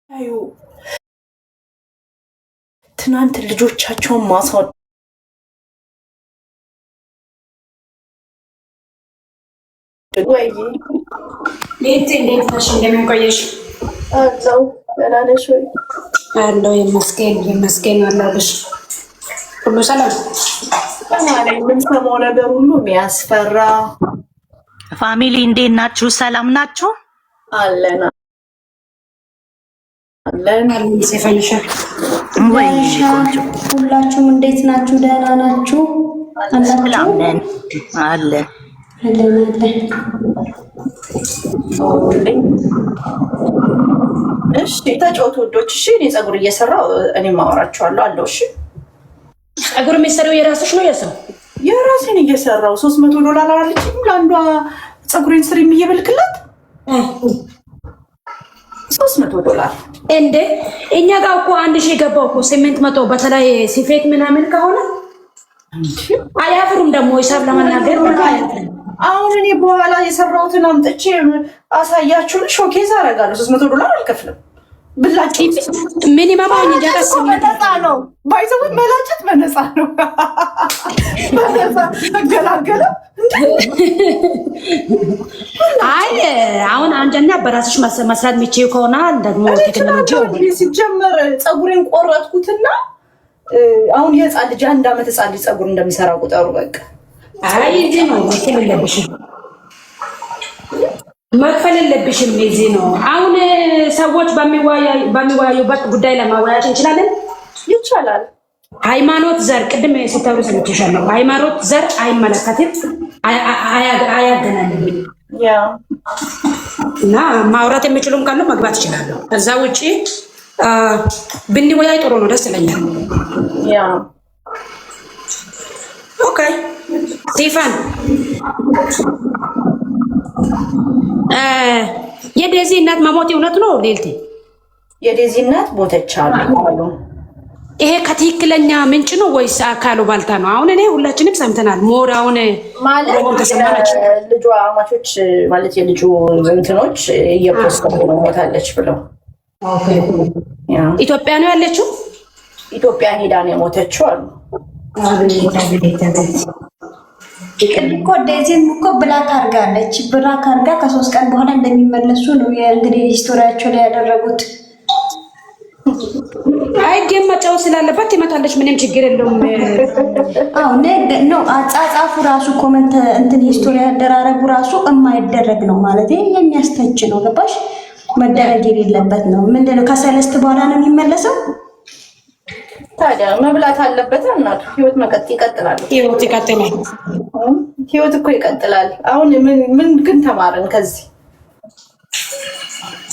አዩ ትናንት ልጆቻቸውን ማሳወድ ወይ ቤት እንዴት ነሽ? እንደምን ቆየሽ? አለው በላነሽ ወይ አለው ይመስገን አለሁልሽ። ሁሉ ሰላም? ምን ሰማው ነገር ሁሉ የሚያስፈራ። ፋሚሊ እንዴት ናችሁ? ሰላም ናችሁ? አለን ሲፈልሻ ወይ ሁላችሁም እንዴት ናችሁ? ደህና ናችሁ? ሰላም ነን አለ እሺ ተጫወቱ ውዶች። እሺ እኔ ፀጉር እየሰራው እኔ ማወራችኋለሁ አለው። እሺ ፀጉር የሚሰራው የራስሽ ነው? የሰው የራሴን እየሰራው $300 አለችኝ ለአንዷ ፀጉሬን ስሪ የሚየበልክላት $300 እንዴ! እኛ ጋር እኮ 1000 ገባው እኮ 800 በተለይ ሲፌት ምናምን ከሆነ አያፍሩም ደግሞ ሂሳብ ለመናገር። አሁን እኔ በኋላ የሰራሁትን አምጥቼ አሳያችሁን ሾኬዝ አደርጋለሁ። $300 አልከፍልም። ብላጭ ሚኒመም አሁን ይደረስ በነፃ ነው። ባይዘው መላጨት በነፃ ነው። በነፃ ተገላገለ። አይ አሁን አንጀና በራስሽ መስራት የሚችይው ከሆነ ደግሞ ቴክኖሎጂ ሲጀመር ፀጉሬን ቆረጥኩትና አሁን የህፃን ልጅ 1 ዓመት ህፃን ልጅ ፀጉር እንደሚሰራ ቁጠሩ በቃ። አይ እዚህ ነው መክፈል የለብሽም። እዚህ ነው አሁን ሰዎች በሚወያዩበት ጉዳይ ለማወያየት እንችላለን። ይቻላል። ሃይማኖት፣ ዘር ቅድም ሲታወሩ ሰምቼሻለሁ። ሃይማኖት፣ ዘር አይመለከትም፣ አያገናኝም። ያ እና ማውራት የሚችሉም ካሉ መግባት ይችላሉ። ከዛ ውጪ ብንወያይ ጥሩ ነው፣ ደስ ይለኛል። ያ ኦኬ ስቲፋን የዴዚ እናት መሞት እውነት ነው? ሌልቲ የዴዚ እናት ሞተች አሉ። ይሄ ከትክክለኛ ምንጭ ነው ወይስ አካሉ ባልታ ነው? አሁን እኔ ሁላችንም ሰምተናል። ሞራውን ማለት ልጇ አማቾች ማለት የልጁ እንትኖች እየፖስተው ነው ሞታለች ብለው። ኢትዮጵያ ነው ያለችው? ኢትዮጵያ ሄዳ ነው የሞተችው አሉ። እኮ ዴዚም እኮ ብላክ አድርጋለች። ብላክ አድርጋ ከ3 ቀን በኋላ እንደሚመለሱ ነው እንግዲህ ሂስቶሪያቸው ላይ ያደረጉት። አይ ጌም መጫወት ስላለባት ትመጣለች፣ ምንም ችግር የለውም። አዎ ነው አጻጻፉ ራሱ ኮሜንት እንትን ሂስቶሪ ያደራረጉ ራሱ የማይደረግ ነው ማለት የሚያስተች ነው። ገባሽ? መደረግ የሌለበት ነው። ምንድነው ከሰለስት በኋላ ነው የሚመለሰው። ታዲያ መብላት አለበት። እናቱ ህይወት ይቀጥላል። ህይወት ይቀጥላል። ህይወት እኮ ይቀጥላል። አሁን ምን ግን ተማረን ከዚህ?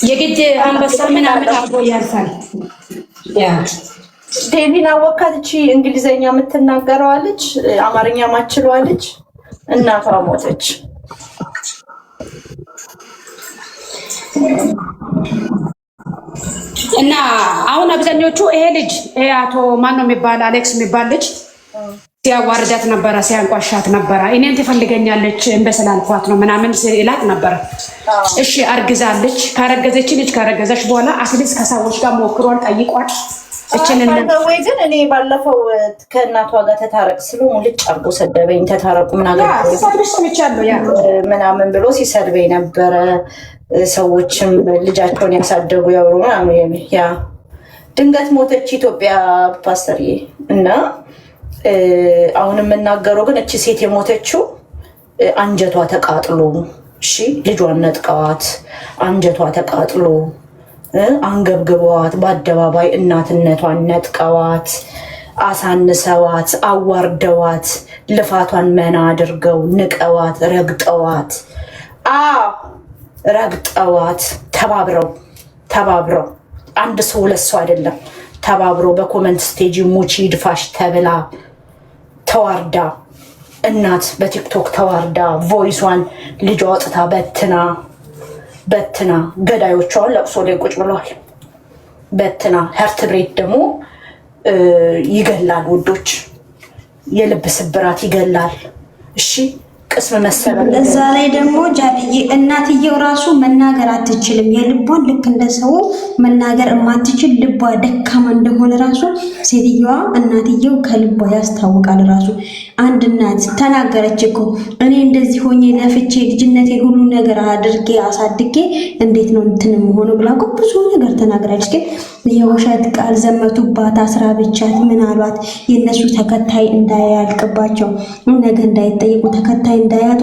የግድ አንበሳ ምናምን አብሮ ያልፋል። ያ ዴቪን አወካትቺ እንግሊዘኛ የምትናገረዋለች፣ አማርኛ ማችለዋለች። እናቷ ሞተች። እና አሁን አብዛኞቹ ይሄ ልጅ አቶ ማን ነው የሚባል አሌክስ የሚባል ልጅ ሲያዋርዳት ነበረ፣ ሲያንቋሻት ነበረ። እኔን ትፈልገኛለች እንበስላልኳት ነው ምናምን ሲላት ነበረ። እሺ አርግዛለች። ካረገዘች ልጅ ካረገዘች በኋላ አትሊስት ከሰዎች ጋር ሞክሯል፣ ጠይቋል። ወይ ግን እኔ ባለፈው ከእናቷ ጋር ተታረቅ ስሉ ሙልጭ አርጎ ሰደበኝ። ተታረቁ ምናምን ብሎ ሲሰድበኝ ነበረ። ሰዎችም ልጃቸውን ያሳደጉ ያወሩ ምናምን። ያ ድንገት ሞተች ኢትዮጵያ ፓስተር። እና አሁን የምናገረው ግን እቺ ሴት የሞተችው አንጀቷ ተቃጥሎ፣ እሺ ልጇን ነጥቀዋት አንጀቷ ተቃጥሎ አንገብግበዋት በአደባባይ እናትነቷን ነጥቀዋት አሳንሰዋት አዋርደዋት ልፋቷን መና አድርገው ንቀዋት ረግጠዋት ረግጠዋት ተባብረው አንድ ሰው 2 ሰው አይደለም ተባብረው በኮመንት ስቴጅ ሙቺ ድፋሽ ተብላ ተዋርዳ እናት በቲክቶክ ተዋርዳ ቮይሷን ልጇ ወጥታ በትና ገዳዮቿን ለቅሶ ላይ ቁጭ ብለዋል። በትና ሄርት ብሬት ደግሞ ይገላል ውዶች፣ የልብ ስብራት ይገላል። እሺ ቅስም መሰበር። እዛ ላይ ደግሞ ጃልዬ እናትየው ራሱ መናገር አትችልም። የልቧን ልክ እንደ ሰው መናገር የማትችል ልቧ ደካማ እንደሆነ ራሱ ሴትዮዋ እናትየው ከልቧ ያስታውቃል። ራሱ አንድ እናት ተናገረች እኮ እኔ እንደዚህ ሆኜ ለፍቼ ልጅነቴን ሁሉ ነገር አድርጌ አሳድጌ እንዴት ነው እንትን ሆኖ ብላ እኮ ብዙ ነገር ተናግራለች። ግን የውሸት ቃል ዘመቱባት፣ አስራ ብቻት ምን አሏት? የነሱ ተከታይ እንዳያልቅባቸው ነገ እንዳይጠየቁ ተከታይ እንዳያጡ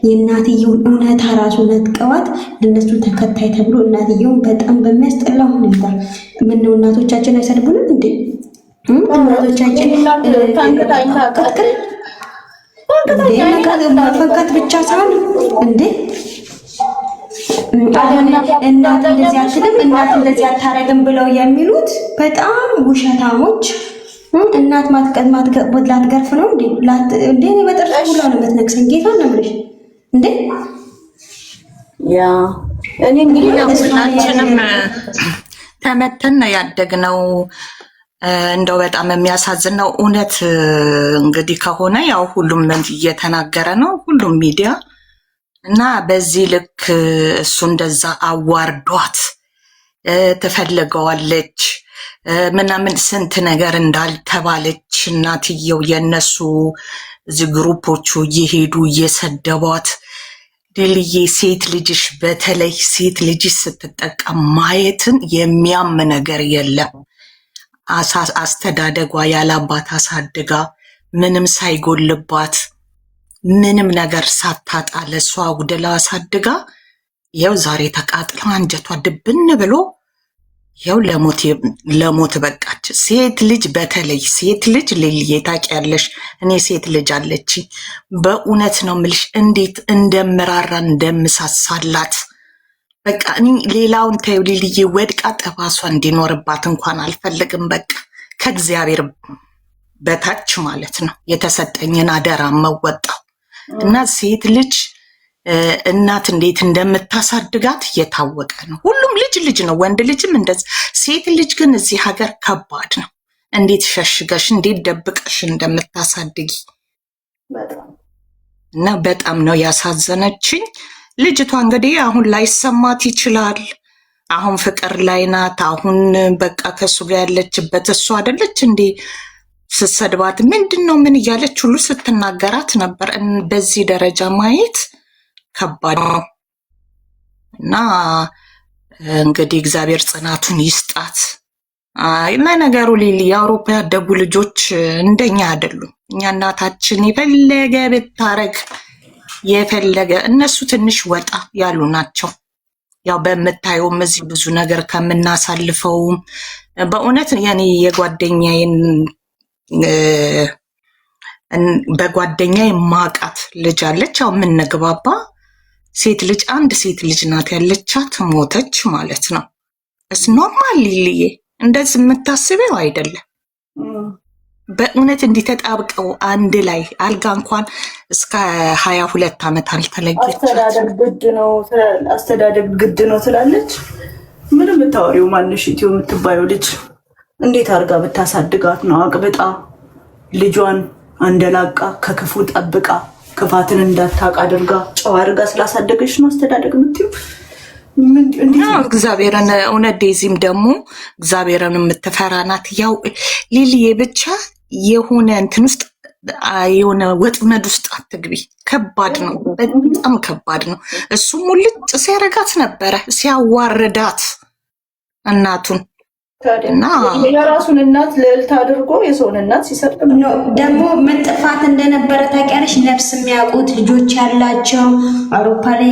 የእናትየውን እውነታ ራሱ ነጥቀዋት ለነሱ ተከታይ ተብሎ እናትየውን በጣም በሚያስጠላ ሁኔታ ምነው እናቶቻችን አይሰድቡንም እንዴ? እናቶቻችን መፈንከት ብቻ ሳይሆን እንዴ እናት እንደዚህ አትልም እናት እንደዚህ አታረግም ብለው የሚሉት በጣም ውሸታሞች። እናት ላትገርፍ ነው እንዴ? እንዴ እኔ በጥርስ ሁላ ነው የምትነክሰኝ። ጌታ ነው የምልሽ እንዴ። ያ እኔ እንግዲህ ሁላችንም ተመተን ነው ያደግነው። እንደው በጣም የሚያሳዝን ነው እውነት። እንግዲህ ከሆነ ያው ሁሉም እየተናገረ ነው ሁሉም ሚዲያ እና በዚህ ልክ እሱ እንደዛ አዋርዷት ትፈልገዋለች ምናምን ስንት ነገር እንዳልተባለች እናትየው የነሱ እዚህ ግሩፖቹ እየሄዱ እየሰደቧት። ድልዬ ሴት ልጅሽ በተለይ ሴት ልጅሽ ስትጠቀም ማየትን የሚያም ነገር የለም። አስተዳደጓ ያላባት አሳድጋ ምንም ሳይጎልባት ምንም ነገር ሳታጣ ለሷ ጉደላ አሳድጋ ያው ዛሬ ተቃጥላ አንጀቷ ድብን ብሎ ያው ለሞት በቃች። ሴት ልጅ በተለይ ሴት ልጅ ልልዬ ታውቂያለሽ፣ እኔ ሴት ልጅ አለች። በእውነት ነው ምልሽ እንዴት እንደምራራ እንደምሳሳላት። በቃ እኔ ሌላውን ተይው ልልዬ፣ ወድቃ ጠባሷ እንዲኖርባት እንኳን አልፈልግም። በቃ ከእግዚአብሔር በታች ማለት ነው የተሰጠኝን አደራ መወጣው እና ሴት ልጅ እናት እንዴት እንደምታሳድጋት እየታወቀ ነው። ሁሉም ልጅ ነው፣ ወንድ ልጅም እንደዚህ። ሴት ልጅ ግን እዚህ ሀገር ከባድ ነው። እንዴት ሸሽገሽ እንዴት ደብቀሽ እንደምታሳድጊ እና በጣም ነው ያሳዘነችኝ ልጅቷ። እንግዲህ አሁን ላይሰማት ይችላል። አሁን ፍቅር ላይ ናት። አሁን በቃ ከሱ ጋር ያለችበት እሱ አይደለች እንዴ? ስትሰድባት ምንድን ነው ምን እያለች ሁሉ ስትናገራት ነበር። በዚህ ደረጃ ማየት ከባድ ነው እና እንግዲህ እግዚአብሔር ጽናቱን ይስጣት። ለነገሩ ሊሊ የአውሮፓ ያደጉ ልጆች እንደኛ አይደሉም። እኛ እናታችን የፈለገ ብታረግ የፈለገ እነሱ ትንሽ ወጣ ያሉ ናቸው። ያው በምታየውም እዚህ ብዙ ነገር ከምናሳልፈውም በእውነት የኔ የጓደኛዬን በጓደኛ የማውቃት ልጅ አለች። ያው የምንግባባ ሴት ልጅ አንድ ሴት ልጅ ናት ያለቻት፣ ሞተች ማለት ነው። እስ ኖርማል ሊልዬ እንደዚህ የምታስበው አይደለም። በእውነት እንዲተጣብቀው አንድ ላይ አልጋ እንኳን እስከ 22 ዓመት አልተለየች። አስተዳደግ ግድ ነው ትላለች። ምን የምታወሪው ማንሽ ኢትዮ የምትባየው ልጅ እንዴት አድርጋ ብታሳድጋት ነው አቅብጣ ልጇን አንደላቃ ከክፉ ጠብቃ ክፋትን እንዳታውቅ አድርጋ ጨዋ አድርጋ ስላሳደገች ነው አስተዳደግ የምትይው? እግዚአብሔርን እውነት ዴዚም ደግሞ እግዚአብሔርን የምትፈራ ናት። ያው ሊሊዬ ብቻ የሆነ እንትን ውስጥ የሆነ ወጥመድ ውስጥ አትግቢ። ከባድ ነው፣ በጣም ከባድ ነው። እሱም ሙልጭ ሲያረጋት ነበረ ሲያዋርዳት እናቱን እና የራሱን እናት ልዕልት አድርጎ የሰውን እናት ሲሰጥ ደግሞ ምን ጥፋት እንደነበረ ታውቂያለሽ? ነፍስ የሚያውቁት ልጆች ያላቸው አውሮፓ ላይ